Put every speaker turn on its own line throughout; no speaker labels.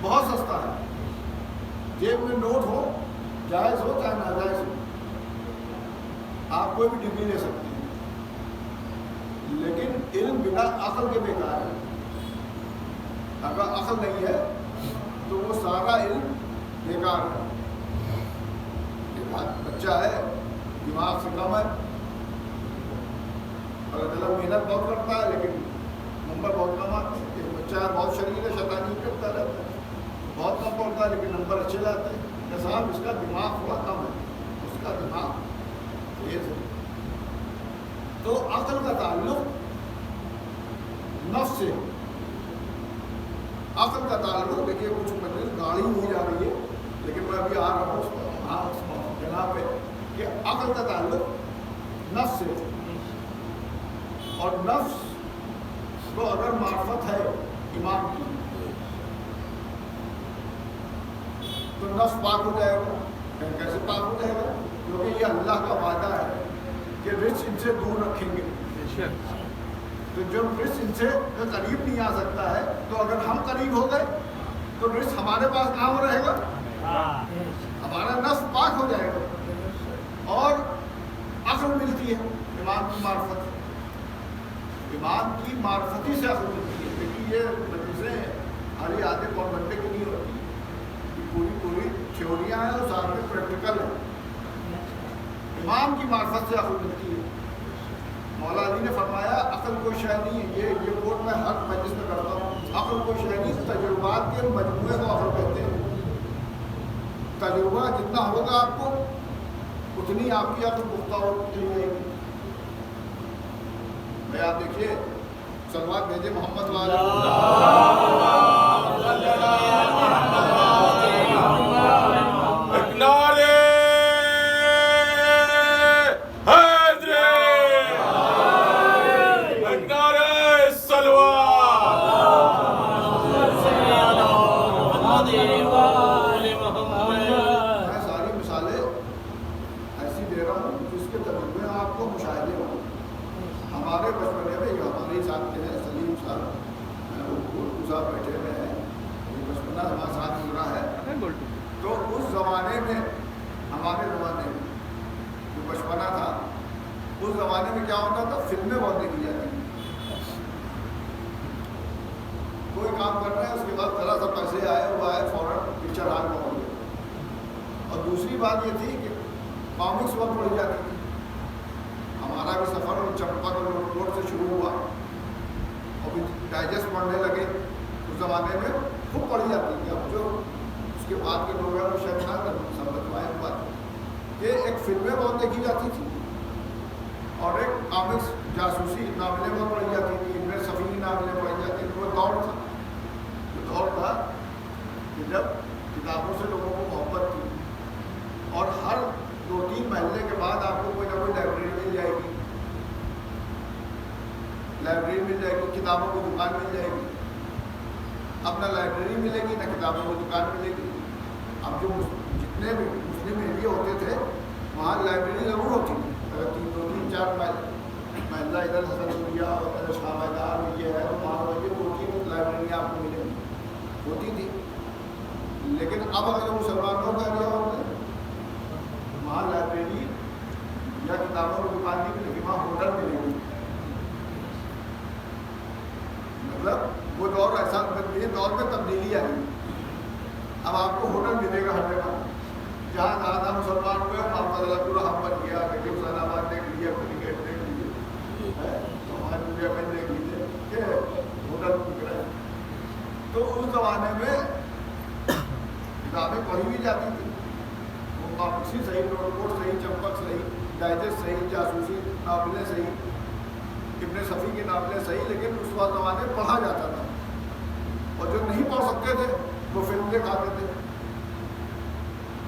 بہت سستا ہے. جیب میں نوٹ ہو، جائز ہو چاہے ناجائز ہو، آپ کوئی بھی ڈگری لے سکتے ہیں. لیکن علم بنا عقل کے بیکار ہے. اگر عقل نہیں ہے تو وہ سارا علم بیکار ہے. بچہ ہے، دماغ سے کم ہے، اور محنت بہت کرتا ہے لیکن نمبر بہت کم آتے ہیں. ایک بچہ ہے بہت شریر ہے، شیطانی کرتا رہتا ہے، بہت کم پڑھتا ہے لیکن نمبر اچھے لاتے ہیں. صاحب اس کا دماغ تھوڑا کم ہے، اس کا دماغ تیز ہے. تو عقل کا تعلق نفس سے. عقل کا تعلق دیکھیے کچھ مطلب گاڑی نہیں جا رہی ہے لیکن میں ابھی آ رہا ہوں اس جگہ پہ کہ عقل کا تعلق نفس سے. اور نفس کو اگر معرفت ہے ایمان کی تو نفس پاک ہو جائے گا. کیسے پاک ہو جائے گا؟ کیونکہ یہ اللہ کا وعدہ ہے کہ رزق ان سے دور رکھیں گے. تو جب رزق ان سے قریب نہیں آ سکتا ہے تو اگر ہم قریب ہو گئے تو رزق ہمارے پاس کہاں رہے گا؟ ہمارا نفس پاک ہو جائے گا. اور عقل ملتی ہے ایمان کی معرفت. ایمان کی معرفتی سے عقل ملتی ہے. لیکن یہ مجلسیں ہر آدھے پون گھنٹے کی نہیں ہوتی، پوری تھیوریاں ہیں اور ساتھ میں پریکٹیکل ہے. ایمان کی معرفت سے عقل ملتی ہے. مولا علی نے فرمایا عقل کوئی شے نہیں ہے. یہ کوٹ میں ہر مجلس میں کرتا ہوں. عقل کوئی شے نہیں، تجربات کے مجموعے کو عقل کہتے ہیں. تجربہ جتنا ہوگا آپ کو اتنی آپ کی عقل پختہ ہوتی جائے گی. میں آپ دیکھیے صلوات بھیجے محمد کیا ہوتا تھا؟ فلمیں بہت دیکھی جاتی تھی. کوئی کام کر رہے ہیں اس کے بعد ذرا سا پیسے آئے وہ آئے فوراً پکچر آن ہو گئی. اور دوسری بات یہ تھی کہ کامکس بہت پڑھی جاتی تھی. ہمارا بھی سفر چمپک اور روڈ سے شروع ہوا اور پھر ڈائجسٹ پڑھنے لگے. اس زمانے میں خوب پڑھی جاتی تھی. اب جو اس کے بعد کے لوگ ہیں وہ شاید نہ سمجھوائے بات کہ ایک فلمیں بہت دیکھی جاتی تھی اور ایک کامکس جاسوسی ناولیں بہت پڑھی جاتی تھی. ابن صفی کی ناولیں پڑھی جاتی تھیں. وہ دور تھا کہ جب کتابوں سے لوگوں کو محبت تھی اور ہر 2-3 محلے کے بعد آپ کو کوئی نہ کوئی لائبریری مل جائے گی. کتابوں کی دکان مل جائے گی. اب نہ لائبریری ملے گی نہ کتابوں کی دکان ملے گی. اب جو جتنے بھی مسلم ایریا ہوتے تھے وہاں لائبریری ضرور ہوتی تھی. اگر 3-4 محلہ ادھر حسنپوریا اور شاہ میدان یہ ہے تو وہاں 2-3 لائبریریاں آپ کو ملیں گی ہوتی تھی. لیکن اب اگر مسلمانوں کا ایریا ہوتا ہے وہاں لائبریری یا کتابوں کی دکان نہیں ملے گی، وہاں ہوٹل ملے گی. مطلب وہ دور ایسا یہ دور میں تبدیلی آئی. اب آپ کو ہوٹل ملے گا ہر جگہ. جہاں زیادہ مسلمان ہوئے وہاں بدلا پورا ہم بن گیا کہ حسین آباد دیکھ لیا، کرکٹ دیکھ لیجیے، ہمارے انڈیا میں دیکھ لیجیے کہ ہوٹل بک رہے ہیں. تو اس زمانے میں کتابیں پڑھی بھی جاتی تھیں. وہ کاپسی صحیح، نوٹ صحیح، چمپک صحیح، ڈائجسٹ صحیح، جاسوسی ناولیں صحیح، ابن صفی کی ناولیں صحیح. لیکن اس وقت زمانے میں پڑھا جاتا تھا. اور جو نہیں پڑھ سکتے تھے وہ فلم دکھاتے تھے،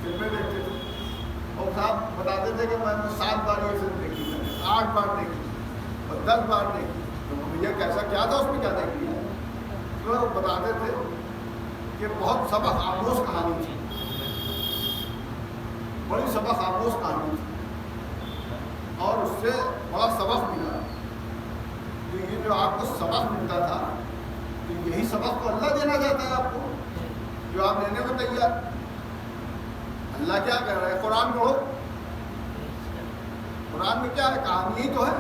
فلمیں دیکھتے تھے. اور صاحب بتاتے تھے کہ میں نے 7 بار یہ فلم دیکھی، میں نے 8 بار دیکھی اور 10 بار دیکھی. تو بھیا کیسا کیا تھا اس میں، کیا دیکھ لیا؟ تو وہ بتاتے تھے کہ بہت سبق آموز کہانی تھی، بڑی سبق آموز کہانی تھی اور اس سے بڑا سبق ملا. تو یہ جو آپ کو سبق ملتا تھا تو یہی سبق تو اللہ دینا چاہتا ہے آپ کو جواب لینے کو تیار. اللہ کیا کہہ رہا ہے؟ قرآن پڑھو. قرآن میں کیا ہے؟ کہانی ہی تو ہے,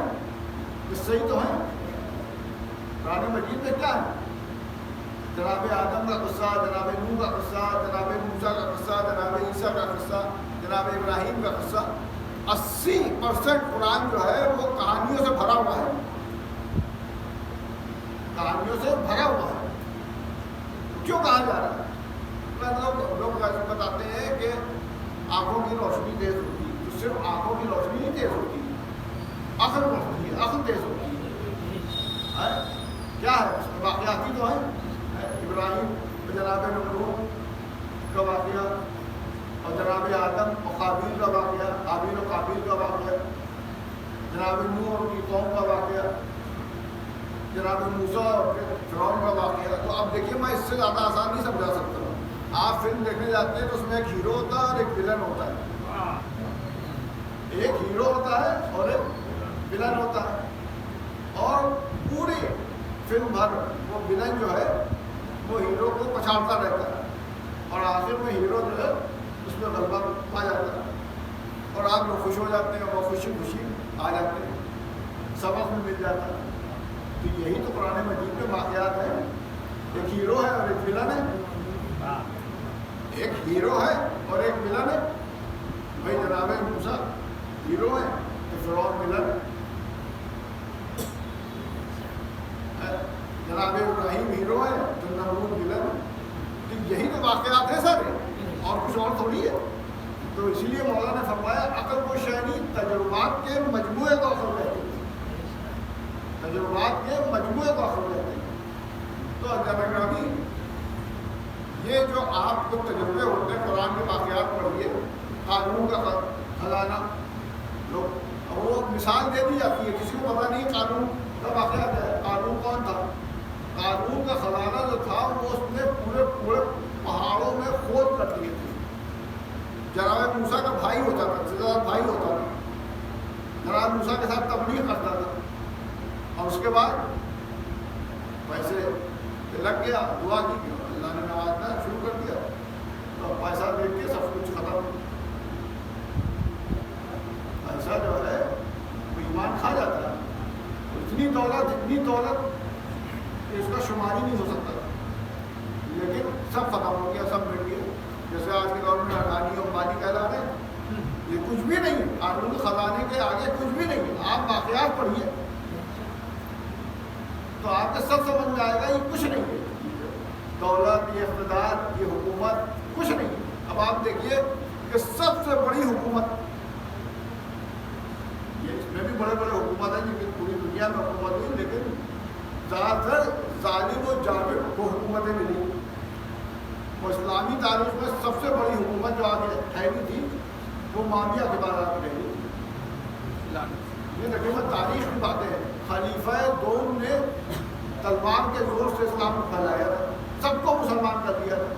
قصے ہی تو ہیں. قرآن مجید میں کیا ہے؟ جناب آدم کا قصہ, جناب نوح کا قصہ, جناب موسیٰ کا قصہ, جناب عیسیٰ کا قصہ, جناب ابراہیم کا قصہ. 80% قرآن جو ہے وہ کہانیوں سے بھرا ہوا ہے, کہانیوں سے بھرا ہوا ہے. کیوں کہا جا رہا ہے؟ لوگ بتاتے ہیں کہ آنکھوں کی روشنی تیز ہوتی ہے. تو صرف آنکھوں کی روشنی نہیں تیز ہوتی, عقل ہوتی ہے, عقل تیز ہوتی ہے. کیا ہے؟ واقعاتی تو ہے. ابراہیم جناب نمرود کا واقعہ, اور جناب آدم اور قابیل کا واقعہ, حابیل و قابیل کا واقعہ, جناب نوح اور کی قوم کا واقعہ, جناب موسیٰ اور فرعون کا واقعہ. تو اب دیکھیے, میں اس سے زیادہ آسان نہیں سمجھا سکتا ہوں. آپ فلم دیکھنے جاتے ہیں تو اس میں ایک ہیرو ہوتا ہے اور ایک ولن ہوتا ہے. ایک ہیرو ہوتا ہے اور ایک ولن ہوتا ہے, اور پوری فلم بھر وہ ولن جو ہے وہ ہیرو کو پچھاڑتا رہتا ہے, اور آخر میں ہیرو جو ہے اس میں غلبہ پا جاتا ہے, اور آپ لوگ خوش ہو جاتے ہیں, وہ خوشی خوشی آ جاتے ہیں, سبق میں مل جاتا ہے. تو یہی تو قرآن مجید کے واقعات ہیں. ایک ہیرو ہے اور ایک ولن ہے, ایک ہیرو ہے اور ایک ولن ہے. بھائی جناب موسیٰ ہیرو ہے تو فرعون ولن ہے, جناب ابراہیم ہیرو ہے تو نمرود ولن ہے. تو یہی تو واقعات ہیں سارے, اور کچھ اور تھوڑی ہے. تو اسی لیے مولانا نے فرمایا عقل کو شہری تجربات کے مجموعے کو عقل کہتے ہیں, تجربات کے مجموعے کو عقل کہتے ہیں. تو جناب یہ جو آپ کو تجربے ہوتے ہیں, قرآن کے واقعات پڑھیے, قانون کا خزانہ, لوگ وہ مثال دے دی جاتی ہے, کسی کو پتہ نہیں قانون کا واقعہ کیا ہے. قانون کون تھا؟ قانون کا خزانہ جو تھا وہ اس نے پورے پہاڑوں میں کھود کر دیے تھے. جناب موسیٰ کا بھائی ہوتا تھا, زیادہ بھائی ہوتا تھا, جناب موسیٰ کے ساتھ تبلیغ کرتا تھا, اور اس کے بعد پیسے لگ گیا, دعا کی, اللہ نے نوازنا شروع کر دیا, تو پیسہ دیکھ کے سب کچھ ختم. پیسہ جو ہے وہ ایمان کھا جاتا ہے. اتنی دولت کہ اس کا شمار ہی نہیں ہو سکتا, لیکن سب ختم ہو گیا, سب مٹ گیا. جیسے آج کے دور میں اڈانی اور امبانی کہلا رہے ہیں, یہ کچھ بھی نہیں ہے. قانون خزانے کے آگے کچھ بھی نہیں ہے. آپ واقعات پڑھیے تو آپ کو سب سمجھ میں آئے گا یہ کچھ نہیں ہے. دولت, یہ اقتدار, یہ حکومت کچھ نہیں ہے. اب آپ دیکھیے کہ سب سے بڑی حکومت, یہ اس میں بھی بڑے بڑے حکومت ہیں جن کی پوری دنیا میں حکومت ہوئی, لیکن زیادہ تر ظالم و جابر کو حکومتیں ملی. اور اسلامی تاریخ میں سب سے بڑی حکومت جو آگے ٹھہری تھی وہ ماویہ کے بعد آگے ٹھہری. یہ دیکھیں میں تاریخ کی باتیں ہیں. خلیفہ دوم نے تلوار کے زور سے اسلام کو پھیلایا تھا, سب کو مسلمان کر دیا تھا.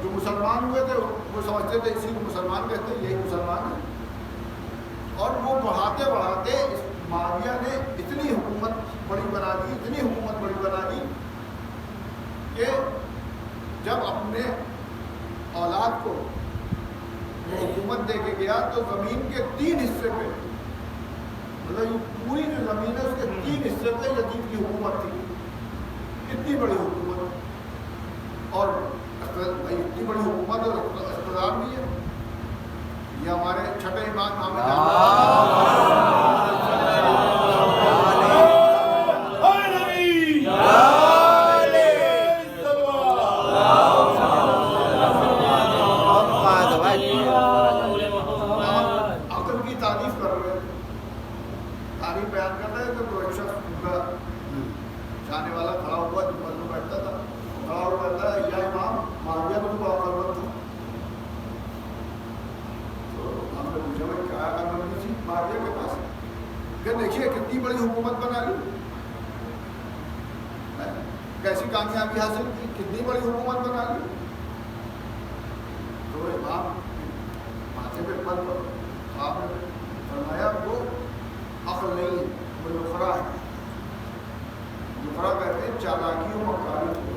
جو مسلمان ہوئے تھے وہ سمجھتے تھے اسی کو مسلمان کہتے ہیں, یہی مسلمان ہے. اور وہ بڑھاتے معاویہ نے اتنی حکومت بڑی بنا دی کہ جب اپنے اولاد کو حکومت دے کے گیا تو زمین کے 3 حصے پہ, مطلب یہ پوری جو زمین ہے اس کے 3 حصے پہ یزید کی حکومت تھی. اتنی بڑی حکومت, اور اتنی بڑی حکومت اور اقتدار بھی ہے. یہ ہمارے چھٹے امام عقل کی تعریف کر رہے ہیں, تعریف بیان کر رہے ہیں. تو ایک شخص جانے والا کھڑا ہوا, جو مجمع بیٹھتا تھا, کھڑا ہوا کہتا ہے یا امام معاویہ تو بڑا عقلمند تھا. مجھے میں کیا کرنا تھی معاویہ کے پاس کہ دیکھیے کتنی بڑی حکومت بنا لی, کیسی کامیابی حاصل کی, کتنی بڑی حکومت بنا لی. تو امام ماتھے پہ پل پر آپ نے فرمایا وہ عقل نہیں ہے, وہ نخرا ہے. نخرا کہتے ہیں چالاکی و مکاری.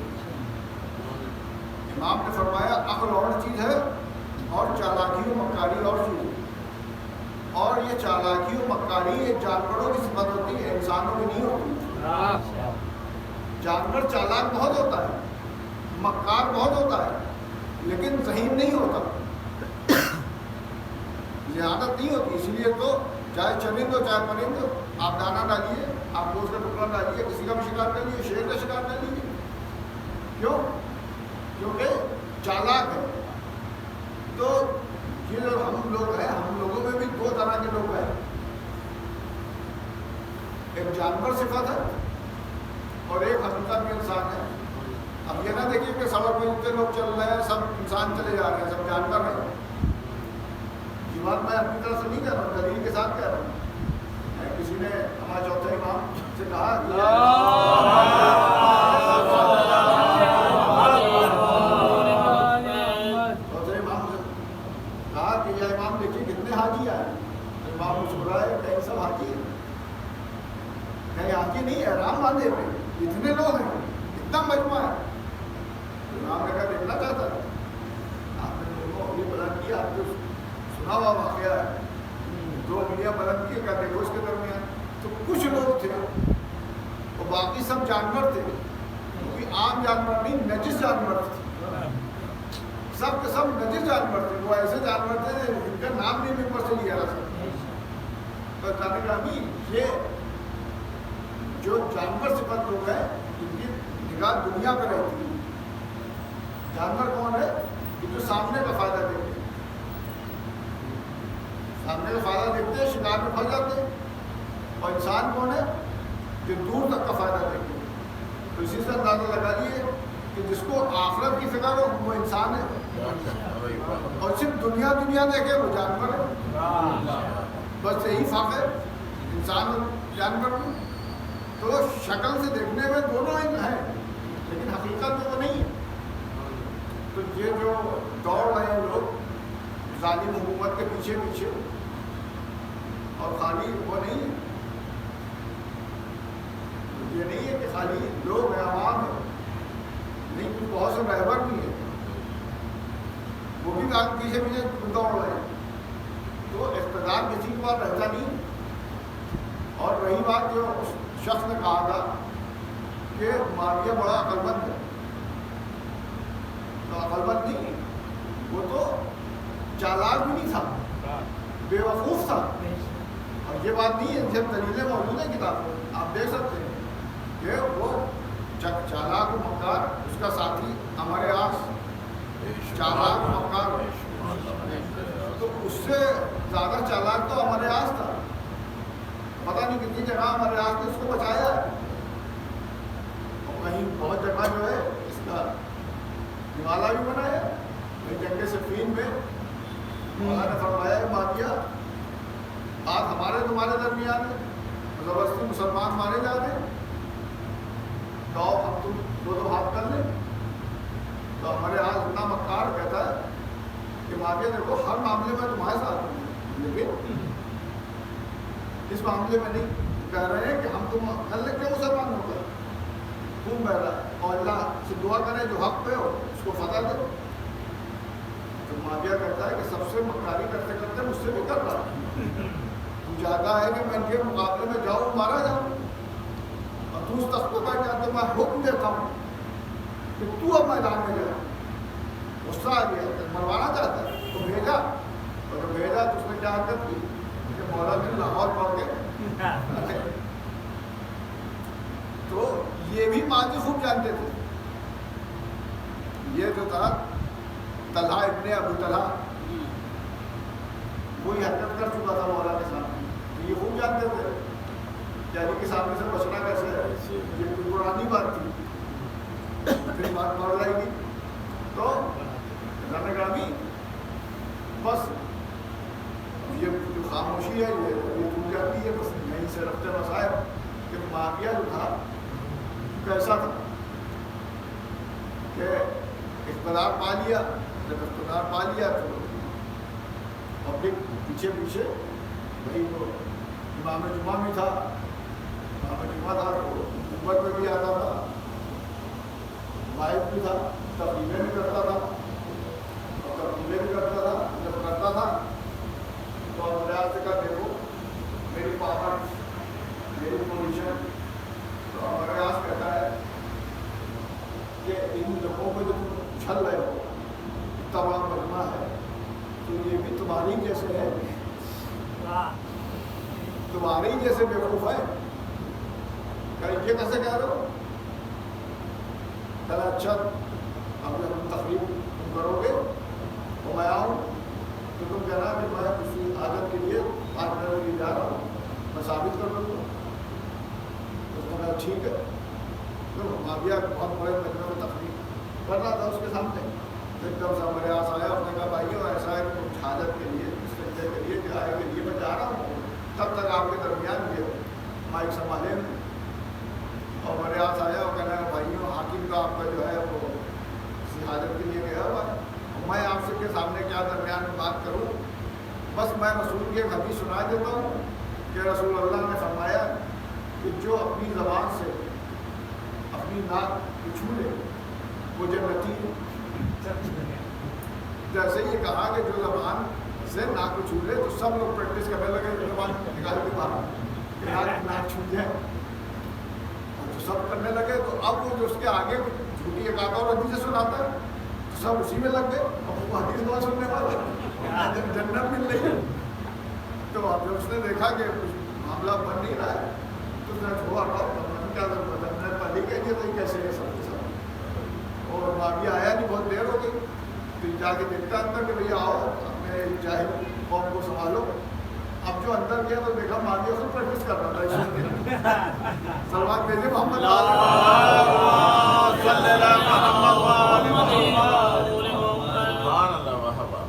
امام نے فرمایا عقل اور چیز ہے اور چالاکی و مکاری اور چیز ہے. اور یہ چالاکی و مکاری یہ جانوروں کی صفت ہوتی ہے، انسانوں کی نہیں ہوتی. جانور چالاک بہت ہوتا ہے، مکار بہت ہوتا ہے، لیکن ذہین نہیں ہوتا، ذہانت نہیں ہوتی. اس لیے تو چاہے چرند ہو چاہے پرند ہو، آپ دانہ ڈالیے، آپ گوشت کا ٹکڑا ڈالیے، کسی کا بھی شکار کر لیجیے، شیر کا شکار کر لیجیے. کیوں؟ کیونکہ چالاک ہے. تو یہ جو ہم لوگ ہیں، ہم لوگوں میں بھی دو طرح کے لوگ ہیں. ایک جانور صفت ہے اور ایک حقیقت میں انسان ہے. اب یہ نہ دیکھیے کہ سڑک پہ جتنے لوگ چل رہے ہیں سب انسان چلے جا رہے ہیں، سب جانور ہیں. یہ بات میں اپنی طرف سے نہیں کہہ رہا ہوں، دلیل کے ساتھ کہہ رہا ہوں. کسی نے ہمارے چوتھے امام سے کہا کہ چوتھے امام سے کہا کہ یہ امام دیکھیے کتنے حاجی آئے. امام مسکرائے کہ سب حاجی ہیں. کہیں حاجی نہیں ہے، احرام باندھے ہوئے اتنے لوگ ہیں، اتنا مجموعہ ہے. امام نے کہا دیکھنا چاہتا ہے. آپ نے لوگوں کو یہ بیان کیا، آپ کو سنا ہوا واقعہ ہے، دو انگلیاں بلند کی کیا دیکھو اس کے درمیان. تو کچھ لوگ تھے اور باقی سب جانور تھے، کیونکہ عام جانور نہیں، نجس جانور تھے. سب کے سب نجس جانور تھے. وہ ایسے جانور تھے جن کا نام نہیں ممبر سے لیا جا سکتا. تو جانے کا یہ جو جانور صفت لوگ ہیں ان کی نگاہ دنیا پہ رہتی ہے. جانور کون ہے؟ کہ جو سامنے کا فائدہ دیکھتے ہیں، سامنے کا فائدہ دیکھتے ہیں، شکار میں پھنس جاتے ہیں. اور انسان کون ہے؟ جو دور تک کا فائدہ دیکھتے ہیں. تو اسی سے اندازہ لگا لیے کہ جس کو آخرت کی فکر ہو وہ انسان ہے، اور صرف دنیا دیکھے وہ جانور ہے. بس یہی فرق ہے انسان اور جانور میں. تو شکل سے دیکھنے میں دونوں ہیں، لیکن حقیقت میں وہ نہیں ہے. تو یہ جو دوڑ رہے ہیں لوگ ظالم حکومت کے پیچھے پیچھے، اور خالی وہ نہیں ہے، یہ نہیں ہے کہ خالی لوگ ہیں، عوام ہیں، نہیں، بہت سے رہبر بھی ہیں، وہ بھی پیچھے پیچھے دوڑ رہے ہیں. تو اقتدار کسی کے پاس رہتا نہیں. اور رہی بات جو اس شخص نے کہا تھا کہ معاویہ بڑا عقل مند ہے، تو عقل مند نہیں، وہ تو چالاک بھی نہیں تھا، بے وقوف تھا. اور یہ بات نہیں ہے، جب دلیلیں موجود ہیں کتاب میں آپ دیکھ سکتے ہیں کہ وہ چالاک و مکار، اس کا ساتھی ہمارے آس چالاک و مکار، تو اس سے زیادہ چالاک تو ہمارے آس تھا. پتہ نہیں کتنی جگہ ہمارے آس نے اس کو بچایا ہے، اور کہیں بہت جگہ جو ہے اس کا نوالا بھی بنایا. جنگ صفین میں مولانا نے فرمایا کہ معاویہ بات ہمارے تمہارے درمیان ہے، زبردستی مسلمان مارے جاتے ہیں، تو ہم تم دو ہاتھ کر لیں. تو ہمارے آج اتنا مکار کہتا ہے کہ معاویہ دیکھو ہر معاملے میں تمہارے ساتھ ہوں، لیکن اس معاملے میں نہیں. کہہ رہے ہیں کہ ہم تم اللہ کیوں مسلمان ہو گئے، خون بہ رہا ہے، اور اللہ سے دعا کریں جو حق پہ ہو اس کو فتح دے. تو معاویہ کہتا ہے کہ سب سے مکاری کرتے کرتے مجھ سے بھی کر رہا ہے. تو چاہتا ہے کہ میں ان کے مقابلے میں جاؤں، مارا جاؤں، اور تو اس تخت کو کہہ جاتا میں حکم دیتا ہوں کہ تو اب میدان میں جا. غصہ آ گیا، مروانا چاہتا ہے تو بھیجا، اور جب بھیجا تو اس نے کیا حرکت کی کہ مولا نے لاہور پڑھ کے. تو یہ بھی ماضی خوب جانتے تھے. یہ جو تھا طلحہ ابن ابو طلحہ، وہی حرکت کر چکا تھا مولا کے سامنے. یہ خوب جانتے تھے کہ علی کے سامنے سے بچنا کیسے ہے. یہ پرانی بات تھی، پھر بات بڑھ جائے گی. تو گرامی بس یہ جو خاموشی ہے یہ ٹوٹ جاتی ہے. بس یہیں سے رفتے مسائل کہ معاویہ جو تھا کیسا تھا کہ اقتدار پا لیا. جب اقتدار پا لیا تو پبلک پیچھے پیچھے، وہی تو امام جمعہ بھی تھا، امام جمعہ تھا تو اوپر پہ بھی آتا تھا، واحد بھی تھا. تقریبیں بھی کرتا تھا اور تقریبیں بھی کرتا تھا. جب کرتا تھا تو ریاض سے کہا دیکھو میری پاور میری پوزیشن. تو ریاض کہتا ہے کہ ان لوگوں کو جو تم اچھل رہے ہو اتنا بڑا مجمع ہے تو یہ بھی تمہاری جیسے ہے, تمہارے ہی جیسے بیوقوف ہے. کہ یہ کیسے کہہ رہے ہو؟ کہا اچھا اب جب تم تقریب تم کرو گے تو میں آؤں تو تم کہنا کہ میں کسی عادت کے لیے پارٹنر کے لیے جا رہا ہوں, میں ثابت کر دوں گا. تو اس نے کہا ٹھیک ہے. تو معاویہ بہت بڑے مجمع میں تقریب کر رہا تھا اس کے سامنے. ایک دم سے ریاض آیا, اس نے کہا بھائیو ایسا ہے کہ کچھ حاجت کے لیے اس طریقے کے لیے جائے کے لیے میں جا رہا ہوں, تب تک آپ کے درمیان یہ مائک سنبھالے. اور ریاض آیا اور کہنا بھائیوں حاکم کا آپ کا جو ہے وہ کسی حاجت کے لیے گیا ہوا ہے, میں آپ سے کے سامنے کیا درمیان میں بات کروں. بس میں رسول کی ایک حدیث سنا دیتا ہوں کہ رسول اللہ نے فرمایا کہ جو اپنی زبان سے اپنی ناک کو چھو لے وہ جنتی ہے. جیسے یہ کہا کہ جو زبان سے ناک کو چھو لے تو سب لوگ پریکٹس کرنے لگے زبان نکال کے باہر ناک چھو جائے, تو سب کرنے لگے. تو اب وہ جو اس کے آگے جھوٹی ایک آدھا اور حدیث سناتا ہے تو سب اسی میں لگ گئے. اب وہ حدیث بہت سننے والا جنت مل رہی ہے. تو اب جب اس نے دیکھا کہ کچھ معاملہ بن نہیں رہا ہے تو اس نے چھوڑا کیا جنت پہلے کہہ دیا تو کیسے ہے سب کے ساتھ. اور معاویہ آیا نہیں, بہت دیر ہو گئی. تو جا کے دیکھتا اندر کہ بھیا آؤ اپنے جاہل قوم کو سنبھالو. اب جو اندر گیا تو دیکھا معاویہ خود پریکٹس کر رہا تھا. سلوات بھیجے محمد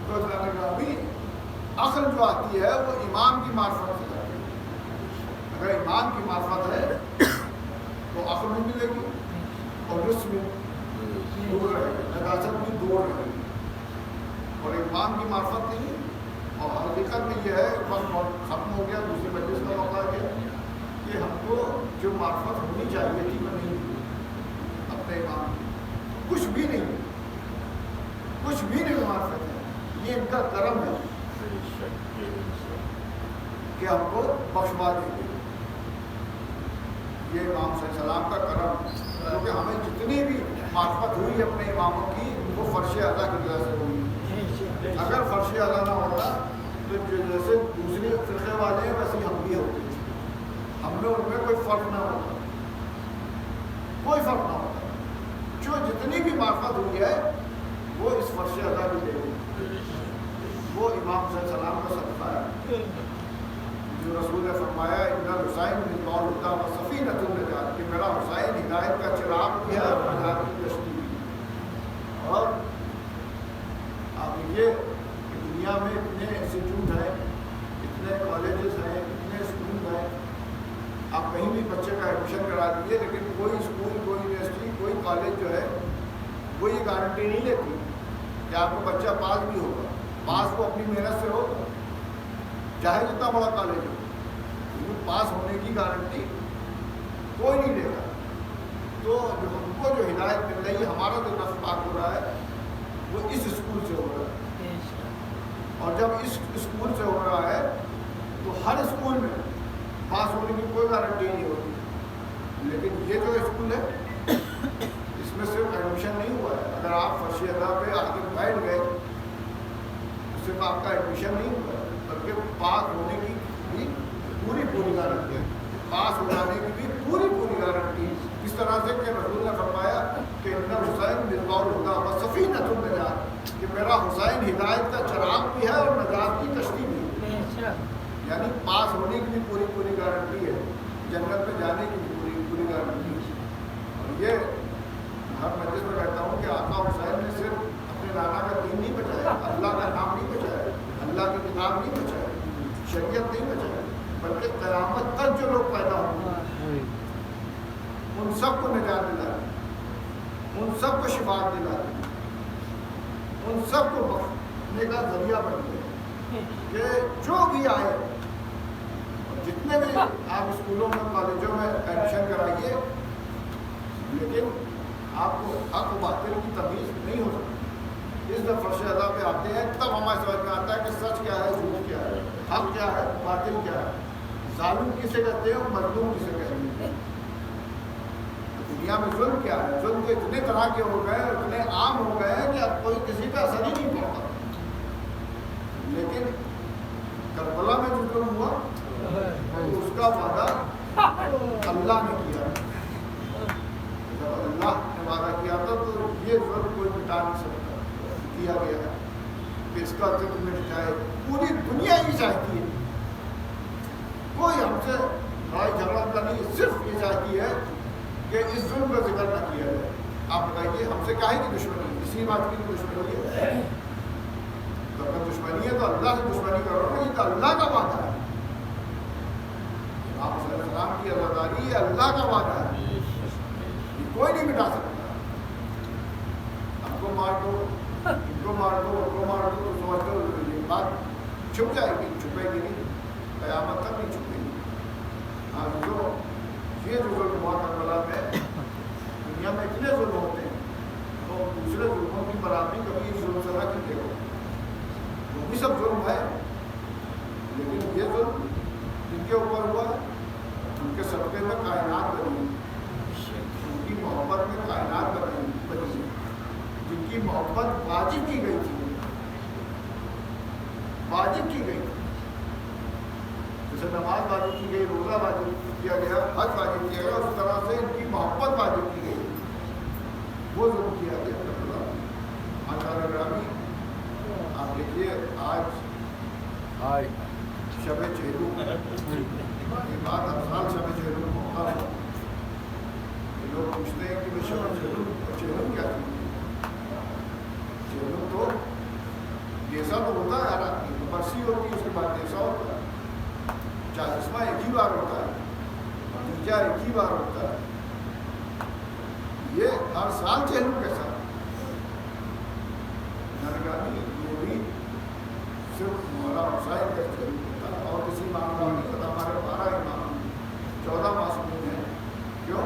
تو ابھی عقل جو آتی ہے وہ امام کی معرفت سے آتی ہے. اگر امام کی معرفت ہے تو عقل بھی ملے گی اور رزق بھی دور رہے گی, نجاست بھی دور رہے گی. اور امام کی معرفت نہیں ہے. اور حقیقت میں یہ ہے وقت ختم ہو گیا, دوسری مجلس کا موقع ہے کہ ہم کو جو معرفت ہونی چاہیے تھی وہ نہیں ہوئی اپنے امام کی. کچھ بھی نہیں, کچھ بھی نہیں معرفت ہے. یہ ان کا کرم ہے کہ ہم کو بخشوا دیں گے. یہ امام صلی اللہ علیہ وسلم کا کرم ہے کیونکہ ہمیں جتنی بھی معرفت ہوئی اپنے اماموں کی وہ فرش اعلیٰ کی وجہ سے ہوئی. اگر فرش اعلیٰ نہ ہوتا تو جیسے دوسرے فرقے والے ہیں ویسے ہم بھی ہوتے, ہم میں ان میں کوئی فرق نہ ہوتا, کوئی فرق نہ ہوتا. جو جتنی بھی معرفت ہوئی ہے وہ اس فرش اعلیٰ کی دے گی, وہ امام صلی اللہ علیہ وسلم کا صدقہ ہے. جو رسول نے فرمایا ان حسین مصباح الہدیٰ و سفینۃ النجات, کہ میرا حسین ہدایت کا چراغ بھی ہے اور نجات کی کشتی بھی. اور آپ دیکھیے کہ دنیا میں اتنے انسٹیٹیوٹ ہیں, اتنے کالجز ہیں, اتنے اسکول ہیں. آپ کہیں بھی بچے کا ایڈمیشن کرا دیجیے لیکن کوئی اسکول, کوئی یونیورسٹی, کوئی کالج جو ہے وہ یہ گارنٹی نہیں لیتی کہ آپ کو بچہ پاس بھی ہوگا. پاس وہ اپنی محنت سے ہوگا چاہے جتنا بڑا کالج ہو, لیکن پاس ہونے کی گارنٹی کوئی نہیں دے گا. تو جو ہم کو جو ہدایت مل رہی ہے, ہمارا جو نفس پاک ہو رہا ہے وہ اس اسکول سے ہو رہا ہے. اور جب اس اسکول سے ہو رہا ہے تو ہر اسکول میں پاس ہونے کی کوئی گارنٹی نہیں ہوتی. لیکن یہ جو اسکول ہے اس میں صرف ایڈمیشن نہیں ہوا ہے. اگر آپ فرش اعلیٰ پہ آ کے بیٹھ گئے صرف آپ کا ایڈمیشن نہیں ہوا ہے بلکہ پاس ہونے کی بھی پوری گارنٹی ہے, پاس ہو جانے کی بھی پوری گارنٹی. اس طرح سے کہ رسول نے فرمایا کہ ان حسین مصباح الہدیٰ و سفینۃ النجات, کہ میرا حسین ہدایت کا چراغ بھی ہے اور نجات کی کشتی بھی ہے. یعنی پاس ہونے کی بھی پوری گارنٹی ہے, جنت میں جانے کی بھی پوری گارنٹی ہے. اور یہ ہر مجلس میں کہتا ہوں کہ آقا حسین نے صرف اپنے نانا کا دین نہیں بچایا, اللہ کا نام نہیں بچایا, اللہ کی کتاب نہیں بچایا, شریعت نہیں بچایا, بلکہ قیامت تک جو لوگ پیدا ہوں گے ان سب کو نجات دلا, ان سب کو شفاعت دلا, ان سب کو بخشنے کا ذریعہ بن گئے کہ جو بھی آئے, جتنے بھی آپ اسکولوں میں کالجوں میں ایڈمیشن کرائیے, لیکن آپ کو حق و باطل کی تمیز نہیں ہو سکتی. اس جب فرش اعلیٰ پہ آتے ہیں تب ہمارے سمجھ میں آتا ہے کہ سچ کیا ہے، جھوٹ کیا ہے، حق کیا ہے، باطل کیا ہے، ظالم کسے کہتے ہیں اور مظلوم کسے کہتے ہیں. دنیا میں ظلم کیا ہے؟ ظلم تو اتنے طرح کے ہو گئے، اتنے عام ہو گئے ہیں کہ اب کوئی کسی پہ اثر ہی نہیں پڑتا. لیکن کربلا میں جو ظلم ہوا اس کا وعدہ اللہ نے کیا. جب اللہ نے وعدہ کیا تھا تو یہ ظلم کوئی مٹا نہیں سکتا. کیا گیا ہے کہ اس کا ذکر مٹ جائے. پوری دنیا ہی چاہتی ہے، کوئی ہم سے لڑائی جھگڑا نہیں، صرف یہ چاہتی ہے کہ اس ظلم کا ذکر نہ کیا جائے. آپ بتائیے ہم سے کاہے کی دشمنی؟ اسی بات کی دشمنی ہے. تو اگر دشمنی ہے تو اللہ سے دشمنی کرو نا. یہ تو اللہ کا وعدہ ہے. آپ صلی اللہ علیہ وسلم کی عزاداری یہ اللہ کا وعدہ ہے، یہ کوئی نہیں مٹا سکتا. ہم کو مار دو، ان کو مار دو، ان کو مار دو، تو سمجھ دو یہ بات چھپ جائے گی. چھپے گی نہیں، قیامت تک نہیں چھپے گی. آج جو یہ جو ظلم ہوا کربلا میں، دنیا میں اتنے ظلم ہوتے ہیں تو دوسرے ظلموں کی برابری کبھی اس ظلم سے نہ کیجیے گا. وہ بھی سب ظلم ہے، لیکن یہ ظلم جن کے اوپر ہوا ہے ان کے صدقے میں کائنات بنی، ان کی محبت میں کائنات بنی، جن کی محبت واجب کی گئی تھی، واجب کی گئی تھی. جیسے نماز واجب کی گئی، روزہ واجب کیا گیا، حج واجب کیا گیا، اس طرح سے ان کی محبت واجب کی گئی. وہ ظلم کیا گیا کربلا. ماشاءاللہ گرامی آپ دیکھیے آج شب چہلو، یہ بات ہر سال شب چہلو کو ہوتا ہے. لوگ پوچھتے ہیں کہ شب چہلو کیا تھی؟ چہلو تو جیسا تو ہوتا ہے ہر آدمی، برسی ہوتی ہے، اس کے بعد جیسا ہوتا ہے. چالیسواں ایک ہی بار ہوتا ہے، بھتیجا ایک ہی بار ہوتا ہے. یہ ہر سال چہلو کیسا ہے؟ یہ بھی صرف مولا حسین کا چہلو ہوتا ہے اور کسی امام کا نہیں ہوتا. ہمارے 12 امام 14 معصومین ہیں. کیوں؟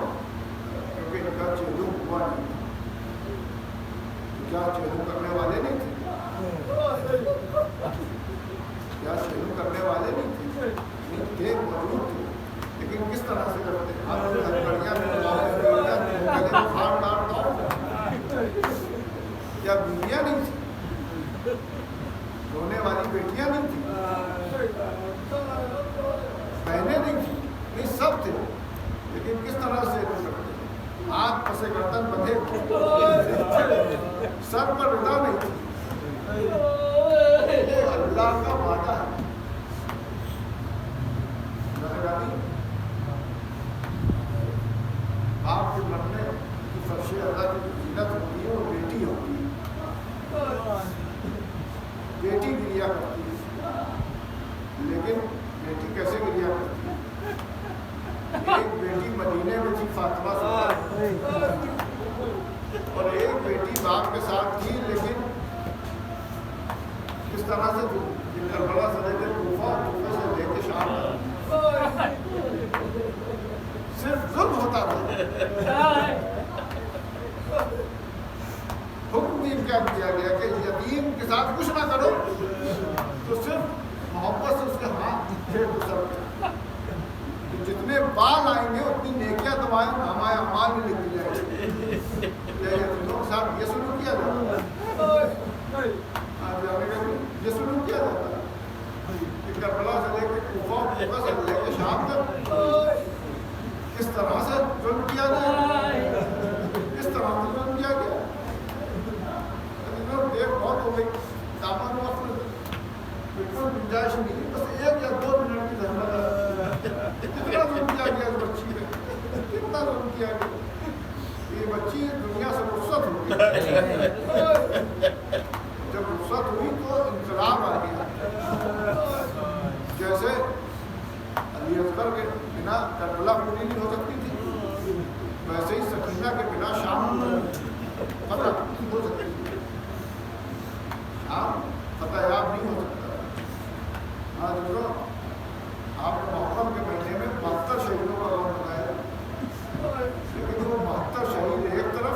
کیونکہ ان کا چہلو ہوا نہیں. کیا چہلو کرنے والے نہیں تھے؟ کیا چہلو کرنے والے نہیں تھے؟ تھے، موجود تھے، لیکن کس طرح سے کرتے؟ کیا بیویاں نہیں تھیں؟ رونے والی بیٹیاں نہیں تھیں؟ بہنیں نہیں تھیں؟ نہیں، سب تھے. لیکن کس طرح سے کرتے؟ آنکھ پسے گردن بندھے، سر پر ردا نہیں تھی. یہ اللہ کا وعدہ ہے. آپ کے مرنے کی فرش اللہ کی زینت ہوتی ہے وہ بیٹی ہوتی ہے. بیٹی گریا کرتی ہے، لیکن بیٹی کیسے گریا کرتی ہے؟ ایک بیٹی مدینے میں تھی، فاطمہ سلطان، اور ایک بیٹی باپ کے ساتھ تھی، لیکن اس طرح سے کربلا سے لے کے کوفہ، کوفہ سے لے کے شام تک صرف ظلم ہوتا رہا. حکم بھی کیا کیا گیا کہ یتیم کے ساتھ کچھ نہ کرو، تو صرف محبت سے اس کے ہاتھ پھیر دو سر پہ. جتنے بال آئیں گے اتنی نیکیاں تمہارے ہمارے اعمال میں لکھی جائیں گی. یتیموں کے ساتھ یہ سلوک کیا جاتا ہے، یہ سلوک کیا جاتا ہے کہ کربلا سے لے کے کوفہ، کوفہ سے لے کے شام تک اس طرح سے ظلم کیا گیا، اس طرح سے ظلم کیا گیا. دیر بہت ہو گئی، دامن وقت بالکل گنجائش نہیں، بس 1 یا 2 منٹ کی زحمت ہے. کتنا ظلم کیا گیا اس بچی پہ، کتنا ظلم کیا گیا. یہ بچی دنیا سے رخصت ہو گئی. جب رخصت ہوئی تو انقلاب آ گیا. جیسے علی اصغر کے بنا کربلا پوری نہیں ہو سکتی تھی، ویسے ہی سکینہ کے بنا شام فتح ہو سکتی تھی. شام فتح یاب نہیں ہو سکتا. آج جو آپ نے محرم کے مہینے میں 72 شہیدوں کا غم بتایا، لیکن وہ 72 شہید ایک طرف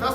10